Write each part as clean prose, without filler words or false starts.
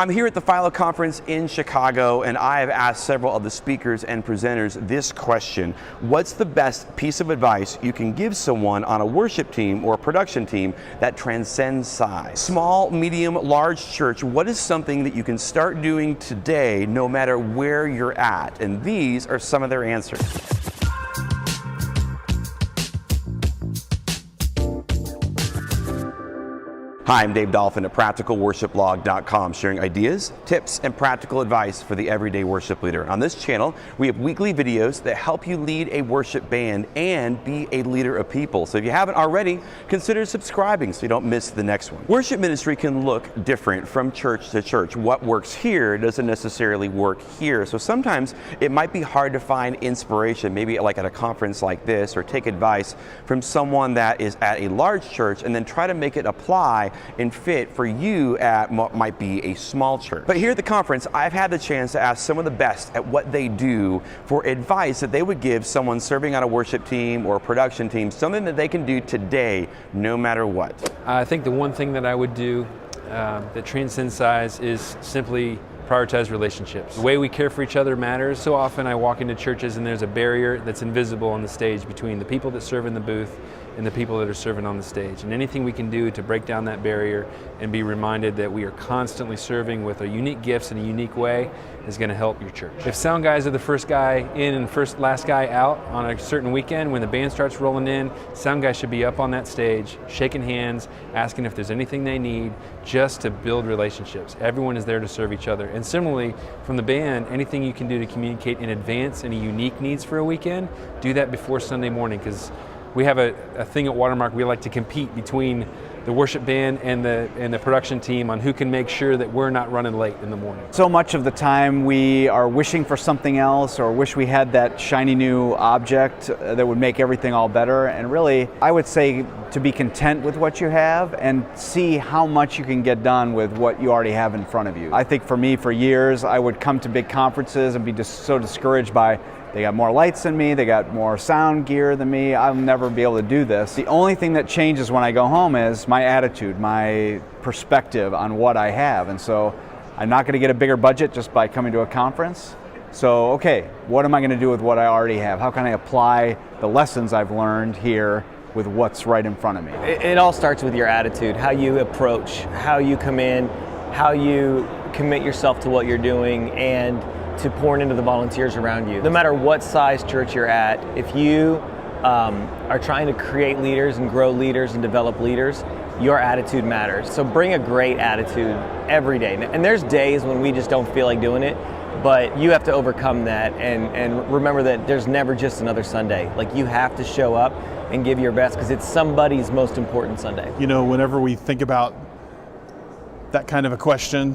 I'm here at the FILO conference in Chicago, and I have asked several of the speakers and presenters this question: what's the best piece of advice you can give someone on a worship team or a production team that transcends size? Small, medium, large church, what is something that you can start doing today no matter where you're at? And these are some of their answers. Hi, I'm Dave Dolphin at PracticalWorshipBlog.com, sharing ideas, tips, and practical advice for the everyday worship leader. On this channel, we have weekly videos that help you lead a worship band and be a leader of people. So if you haven't already, consider subscribing so you don't miss the next one. Worship ministry can look different from church to church. What works here doesn't necessarily work here. So sometimes it might be hard to find inspiration, maybe like at a conference like this, or take advice from someone that is at a large church and then try to make it apply and fit for you at what might be a small church. But here at the conference, I've had the chance to ask some of the best at what they do for advice that they would give someone serving on a worship team or a production team, something that they can do today, no matter what. I think the one thing that I would do that transcends size is simply prioritize relationships. The way we care for each other matters. So often I walk into churches and there's a barrier that's invisible on the stage between the people that serve in the booth and the people that are serving on the stage. And anything we can do to break down that barrier and be reminded that we are constantly serving with our unique gifts in a unique way is going to help your church. If sound guys are the first guy in and last guy out on a certain weekend, when the band starts rolling in, sound guys should be up on that stage, shaking hands, asking if there's anything they need, just to build relationships. Everyone is there to serve each other. And similarly, from the band, anything you can do to communicate in advance any unique needs for a weekend, do that before Sunday morning, because we have a thing at Watermark. We like to compete between the worship band and the production team on who can make sure that we're not running late in the morning. So much of the time we are wishing for something else, or wish we had that shiny new object that would make everything all better. And really, I would say to be content with what you have and see how much you can get done with what you already have in front of you. I think for me, for years, I would come to big conferences and be just so discouraged by, they got more lights than me, they got more sound gear than me, I'll never be able to do this. The only thing that changes when I go home is my attitude, my perspective on what I have. And so I'm not going to get a bigger budget just by coming to a conference. So, okay, what am I going to do with what I already have? How can I apply the lessons I've learned here with what's right in front of me? It all starts with your attitude, how you approach, how you come in, how you commit yourself to what you're doing, and to pouring into the volunteers around you. No matter what size church you're at, if you are trying to create leaders and grow leaders and develop leaders, your attitude matters. So bring a great attitude every day. And there's days when we just don't feel like doing it, but you have to overcome that and remember that there's never just another Sunday. Like, you have to show up and give your best, because it's somebody's most important Sunday. You know, whenever we think about that kind of a question,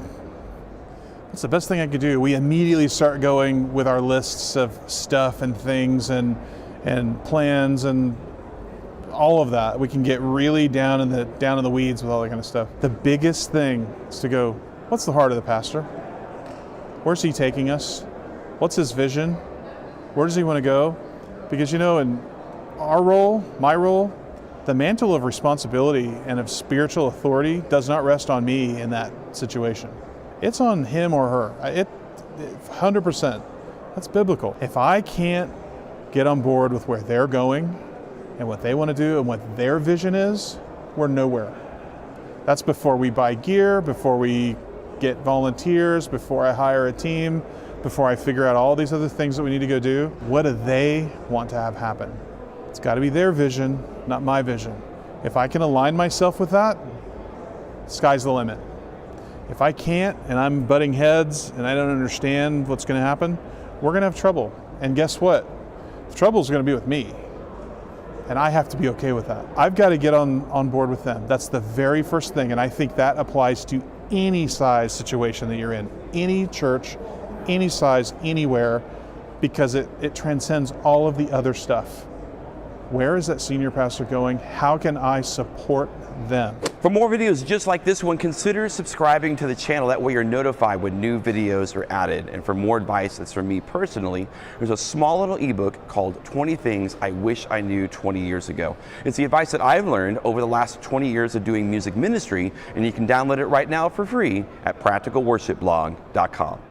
what's the best thing I could do? We immediately start going with our lists of stuff and things and plans and all of that. We can get really down in the weeds with all that kind of stuff. The biggest thing is to go, what's the heart of the pastor? Where's he taking us? What's his vision? Where does he want to go? Because, you know, in our role, my role, the mantle of responsibility and of spiritual authority does not rest on me in that situation. It's on him or her. 100%. That's biblical. If I can't get on board with where they're going and what they want to do and what their vision is, we're nowhere. That's before we buy gear, before we get volunteers, before I hire a team, before I figure out all these other things that we need to go do. What do they want to have happen? It's got to be their vision, not my vision. If I can align myself with that, sky's the limit. If I can't, and I'm butting heads and I don't understand what's going to happen, we're going to have trouble. And guess what? The trouble is going to be with me. And I have to be okay with that. I've got to get on board with them. That's the very first thing. And I think that applies to any size situation that you're in. Any church, any size, anywhere, because it transcends all of the other stuff. Where is that senior pastor going? How can I support them. For more videos just like this one, consider subscribing to the channel. That way you're notified when new videos are added. And for more advice that's from me personally, there's a small little ebook called 20 Things I Wish I Knew 20 Years Ago. It's the advice that I've learned over the last 20 years of doing music ministry, and you can download it right now for free at practicalworshipblog.com.